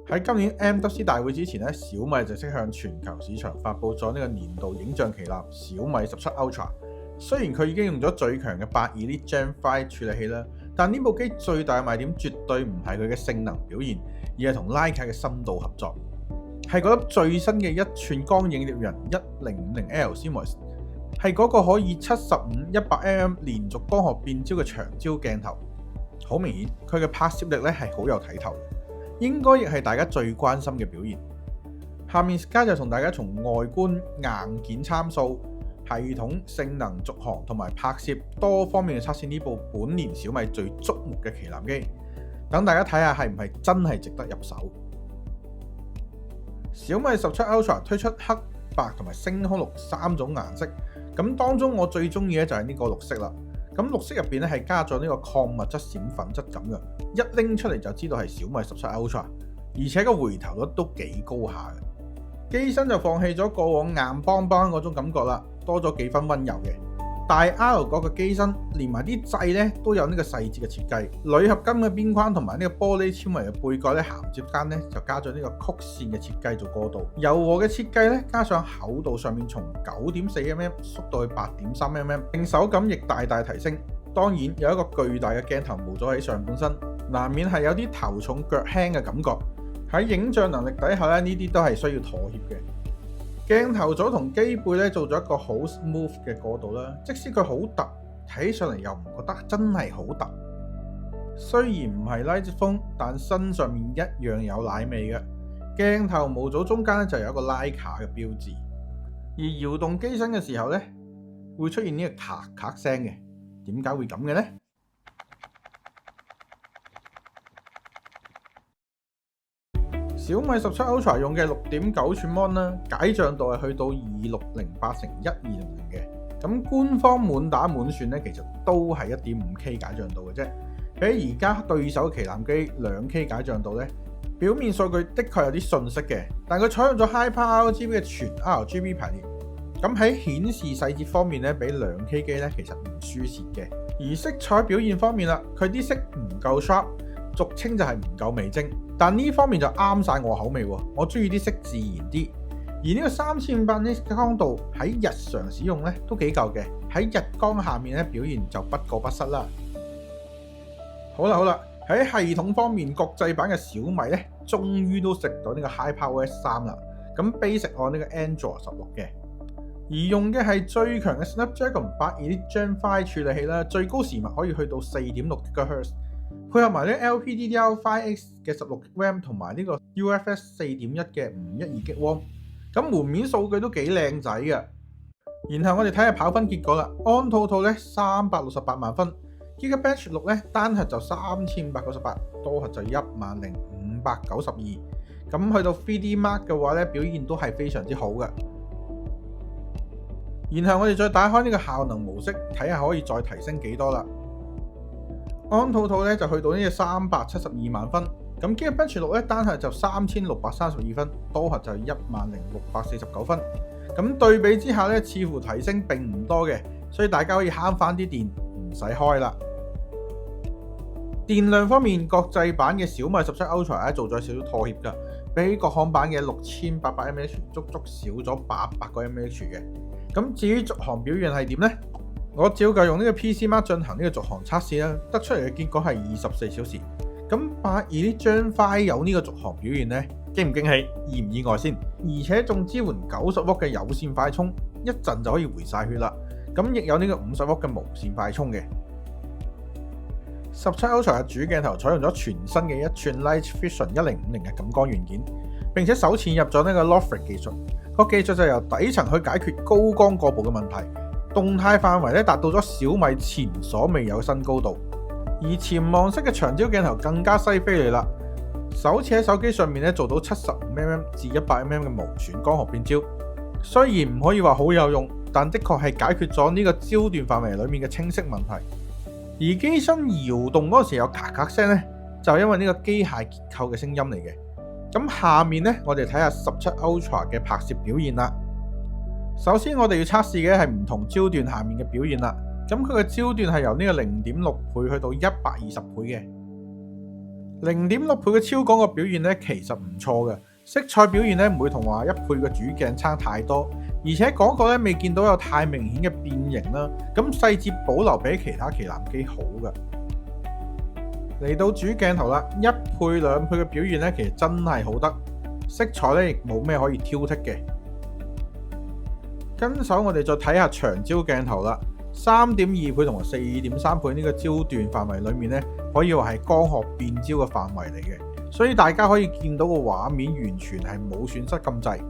喺今年 MWC 大會之前咧，小米正式向全球市場發布咗呢個年度影像旗艦小米17 Ultra。雖然佢已經用咗最強嘅8 Elite Gen 5處理器啦，但呢部機最大嘅賣點絕對唔係佢嘅性能表現，而係同徠卡嘅深度合作。係嗰粒最新嘅1寸光影獵人 1050L CMOS， 係嗰個可以75-100mm 連續光學變焦嘅長焦鏡頭。好明顯，佢嘅拍攝力咧係好有睇頭嘅，應該亦係大家最關心嘅表現。下面 Sky 就同大家從外觀、硬件參數、系統、性能、續航同埋拍攝多方面去測試呢部本年小米最矚目嘅旗艦機，等大家睇下係唔係真係值得入手。小米17 Ultra 推出黑白同埋星空綠3種顏色，咁當中我最中意嘅就係呢個綠色啦。咁綠色入邊咧係加咗呢個礦物質閃粉質感嘅，一拎出嚟就知道係小米17 Ultra， 而且個回頭率都幾高下嘅。機身就放棄咗過往硬邦邦嗰種感覺啦，多咗幾分溫柔嘅。大 R 角嘅機身連埋啲掣咧都有呢個細節嘅設計，鋁合金嘅邊框同埋呢個玻璃纖維嘅背蓋咧銜接間咧就加咗呢個曲線嘅設計做過渡，柔和嘅設計咧加上厚度上面從 9.4mm 縮到去 8.3mm， 令手感亦大大提升。當然有一個巨大嘅鏡頭模組喺上半身，難免係有啲頭重腳輕嘅感覺。喺影像能力底下咧，呢啲都係需要妥協嘅。鏡頭組同機背咧做咗一個好 smooth 嘅過渡啦，即使佢好突，睇上嚟又唔覺得真係好突。雖然唔係拉接風，但身上面一樣有奶味嘅。鏡頭模組中間咧就有一個徠卡嘅標誌，而搖動機身嘅時候咧會出現呢個咔咔聲嘅。點解會咁嘅呢？小米17 Ultra 用嘅6.9寸 Mon 啦，解像度係去到2608×1200嘅。咁官方滿打滿算咧，其實都係 1.5K 解像度嘅啫。比而家對手旗艦機 2K 解像度咧，表面數據的確有啲遜色嘅，但佢採用咗 HiPerO RGB 嘅全 RGB 排列。咁喺顯示細節方面咧，比 2K 機咧其實唔輸蝕嘅。而色彩表現方面啦，佢啲色唔夠 sharp， 俗稱就係唔夠微晶。但呢方面就啱晒我口味喎，我中意啲色自然啲。而呢個3500 nits 嘅光度喺日常使用咧都幾夠嘅，喺日光下面咧表現就不過不失啦。好啦，喺系統方面，國際版嘅小米咧終於都食到呢個 HyperOS 3啦。咁 basic 按呢個 Android 16嘅，而用嘅係最強嘅 Snapdragon 8 Elite Gen 5處理器啦，最高時密可以去到 4.6 GHz。配合埋呢 LPDDR5X 嘅16GB RAM 同埋呢個 UFS 4.1嘅 512GB ROM， 咁門面數據都幾靚仔嘅。然後我哋睇下跑分結果啦，AnTuTu咧368萬分 ，Geekbench 6咧單核就3598，多核就10592。咁去到 3D Mark 嘅話咧，表現都係非常之好嘅。然後我哋再打開呢個效能模式，睇下可以再提升幾多啦。AnTuTu咧就去到呢個372萬分，咁 Geekbench 6咧單核就3632分，多核就10649分。咁對比之下咧，似乎提升並唔多嘅，所以大家可以慳翻啲電，唔使開啦。電量方面，國際版嘅小米17 Ultra 咧做咗少少妥協㗎，比起國行版嘅6800 mAh 足足少咗800個 mAh 嘅。咁至於續航表現係點呢？我照舊用呢個 PCMark 進行呢個續航測試啦，得出嚟嘅結果係24小時。咁8 Elite Gen 5有呢個續航表現呢，驚唔驚喜，意唔意外先？而且仲支援90W 嘅有線快充，一陣就可以回晒血啦。咁亦有呢個50W 嘅無線快充嘅。17 Ultra 嘅主鏡頭採用咗全新嘅1寸 Light Vision 1050嘅感光元件，並且首次入咗呢個 Loft 技術。個技術就由底層去解決高光過曝嘅問題。動態範圍咧達到咗小米前所未有嘅新高度，而潛望式嘅長焦鏡頭更加犀飛利啦！首次喺手機上面咧做到 75mm 至 100mm 嘅無損光學變焦，雖然唔可以話好有用，但的確係解決咗呢個焦段範圍裡面嘅清晰問題。而機身搖動嗰時有咔咔聲咧，就係因為呢個機械結構嘅聲音嚟嘅。咁下面咧，我哋睇下17 Ultra 嘅拍攝表現啦。首先我哋要測試嘅係唔同焦段下面嘅表現啦。咁佢嘅焦段係由呢個 0.6 倍去到120倍嘅。0.6 倍嘅超廣角表現咧，其實唔錯嘅，色彩表現咧唔會同話1倍嘅主鏡差太多，而且廣角咧未見到有太明顯嘅變形啦，咁細節保留比其他旗艦機好嘅。嚟到主鏡頭啦，1倍、2倍嘅表現咧，其實真係好得，色彩咧亦冇咩可以挑剔嘅。跟手我哋再睇下長焦鏡頭啦。3.2 倍同埋4.3倍呢個焦段範圍裏面咧，可以話係光學變焦嘅範圍嚟嘅，所以大家可以見到個畫面完全係冇損失咁滯，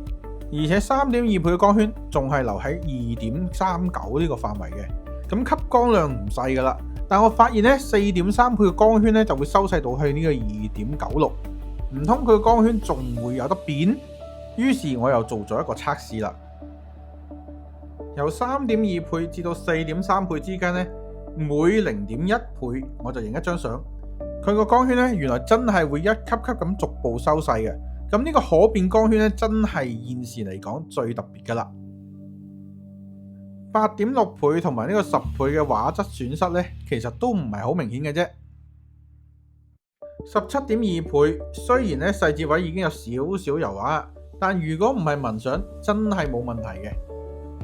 而且3.2倍嘅光圈仲係留喺2.39呢個範圍嘅，咁吸光量唔細噶啦。但我發現咧4.3倍嘅光圈咧就會收細到去呢個2.96，唔通佢嘅光圈仲會有得變？於是我又做咗一個測試啦。由3.2倍至到4.3倍之間咧，每0.1倍我就影一張相。佢個光圈咧，原來真係會一級級咁逐步收細嘅。咁呢個可變光圈咧，真係現時嚟講最特別噶啦。8.6倍同埋呢個10倍嘅畫質損失咧，其實都唔係好明顯嘅啫。17.2倍雖然咧細節位已經有少少油畫，但如果唔係紋相，真係冇問題嘅。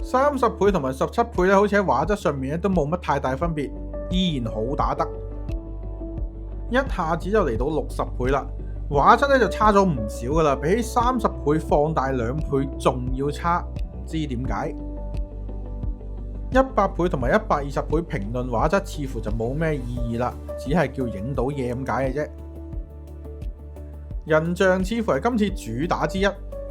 30倍同埋17倍咧，好似喺畫質上面咧都冇乜太大分別，依然好打得。一下子就嚟到60倍啦，畫質咧就差咗唔少噶啦，比起30倍放大2倍仲要差，唔知點解。100倍同埋120倍評論畫質似乎就冇咩意義啦，只係叫影到嘢咁解嘅啫。人像似乎係今次主打之一，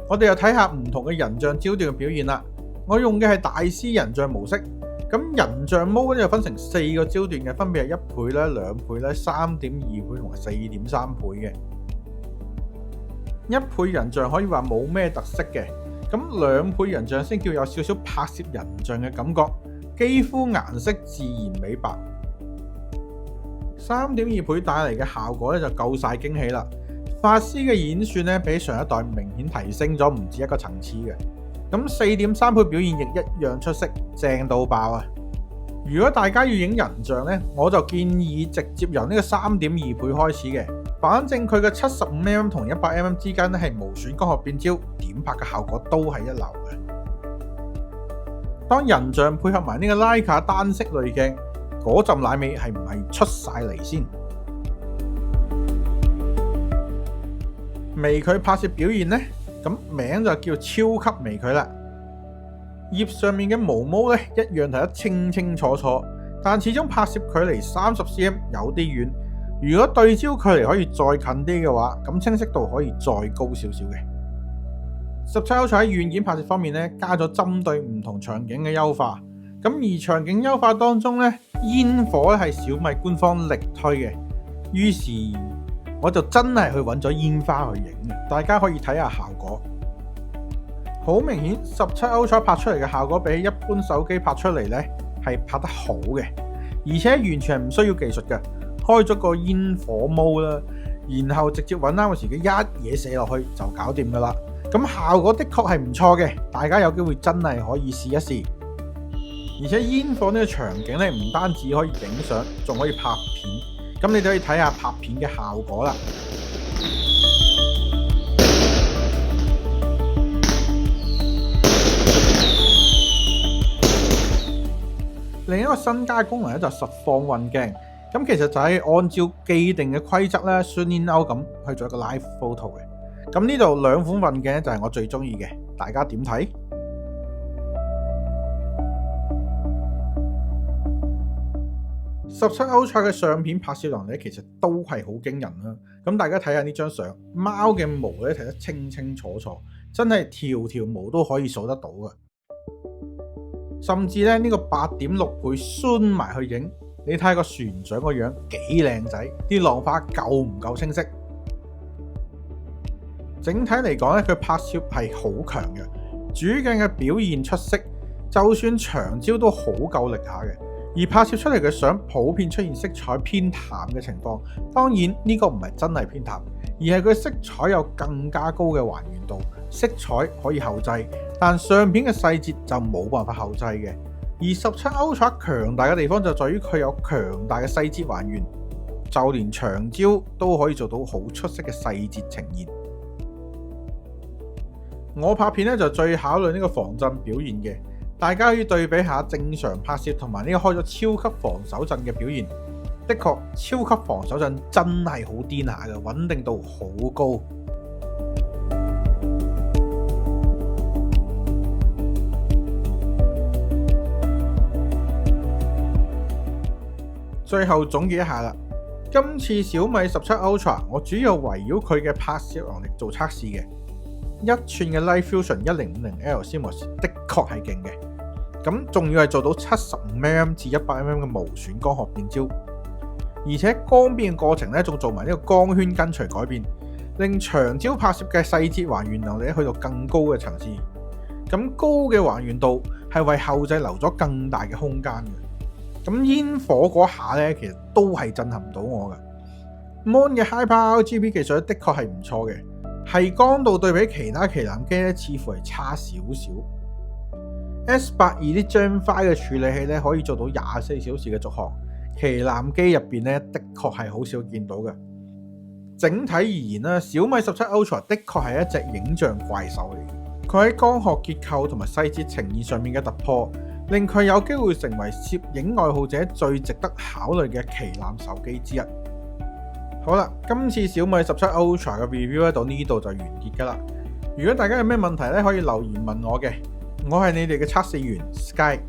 我哋又睇下唔同嘅人像焦段嘅表現啦。我用嘅係大師人像模式，咁人像模咧就分成4個焦段嘅，分別係1倍咧、2倍咧、3.2倍同埋4.3倍嘅。1倍人像可以話冇咩特色嘅，咁2倍人像先叫有少少拍攝人像嘅感覺，肌膚顏色自然美白。3.2倍帶嚟嘅效果咧就夠晒驚喜啦，法師嘅演算咧比上一代明顯提升咗唔止一個層次嘅。咁4.3倍表現亦一樣出色，正到爆啊！如果大家要影人像呢，我就建議直接由呢個3.2倍開始嘅，反正佢嘅75mm 同100mm 之間咧係無損光學變焦，點拍嘅效果都係一流嘅。當人像配合埋呢個Leica單色濾鏡，嗰陣奶味係唔係出晒嚟先？微距拍攝表現呢？咁名就叫超級微距啦，葉上面嘅毛毛咧一樣睇得清清楚楚，但始終拍攝距離30cm 有啲遠。如果對焦距離可以再近啲嘅話，咁清晰度可以再高少少嘅。17 Ultra 喺軟件拍攝方面咧，加咗針對唔同場景嘅優化。咁而場景優化當中咧，煙火咧係小米官方力推嘅，於是我就真係去揾咗煙花去影嘅，大家可以睇下效果。好明顯17 Ultra 拍出嚟嘅效果比起一般手機拍出嚟呢係拍得好嘅，而且完全係唔需要技術嘅，開咗個煙火模啦，然後直接揾啱個時機一嘢射落去就搞掂噶啦。咁效果的確係唔錯嘅，大家有機會真係可以試一試。而且煙火呢個場景呢，唔單止可以影相，仲可以拍片。咁你哋可以睇下拍片嘅效果啦。另一個新加功能咧就實況運鏡，咁其實就係按照既定嘅規則咧 zoom in out 咁去做一個 live photo 嘅。咁呢度2款運鏡就係我最中意嘅，大家點睇？17 Ultra 嘅相片拍攝能力其實都係好驚人啦。咁大家睇下呢張相，貓嘅毛咧睇得清清楚楚，真係條條毛都可以數得到嘅。甚至咧呢個8.6倍 zoom 埋去影，你睇個船長個樣幾靚仔，啲浪花夠唔夠清晰？整體嚟講咧，佢拍攝係好強嘅，主鏡嘅表現出色，就算長焦都好夠力下嘅。而拍攝出嚟嘅相普遍出現色彩偏淡嘅情況，當然呢個唔係真係偏淡，而係佢色彩有更加高嘅還原度，色彩可以後製，但相片嘅細節就冇辦法後製嘅。而17 Ultra 強大嘅地方就在於佢有強大嘅細節還原，就連長焦都可以做到好出色嘅細節呈現。我拍片咧就最考慮呢個防震表現嘅，大家可以對比下正常拍攝同埋呢個開咗超級防手震嘅表現。的確，超級防手震真係好癲下嘅，穩定度好高。最後總結一下啦，今次小米17 Ultra 我主要圍繞佢嘅拍攝能力做測試嘅。1寸嘅 Light Fusion 1050L CMOS 的確係勁嘅，咁仲要係做到 75mm 至 100mm 嘅無損光學變焦，而且光變嘅過程咧仲做埋呢個光圈跟隨改變，令長焦拍攝嘅細節還原能力去到更高嘅層次。咁高嘅還原度係為後製留咗更大嘅空間嘅。咁煙火嗰下咧，其實都係震撼唔到我嘅。Mon 嘅 Hyper RGB 技術的確係唔錯嘅，係光度對比其他旗艦機咧，似乎係差少少。S82 啲 Gen 5嘅處理器咧，可以做到24小時嘅續航，旗艦機入邊咧的確係好少見到嘅。整體而言咧，小米17 Ultra 的確係一隻影像怪獸嚟嘅，佢喺光學結構同埋細節呈現上面嘅突破，令佢有機會成為攝影愛好者最值得考慮嘅旗艦手機之一。好啦，今次小米17 Ultra 嘅 review 到呢度就完結㗎啦。如果大家有咩問題咧，可以留言問我嘅。我係你哋嘅測試員 Sky。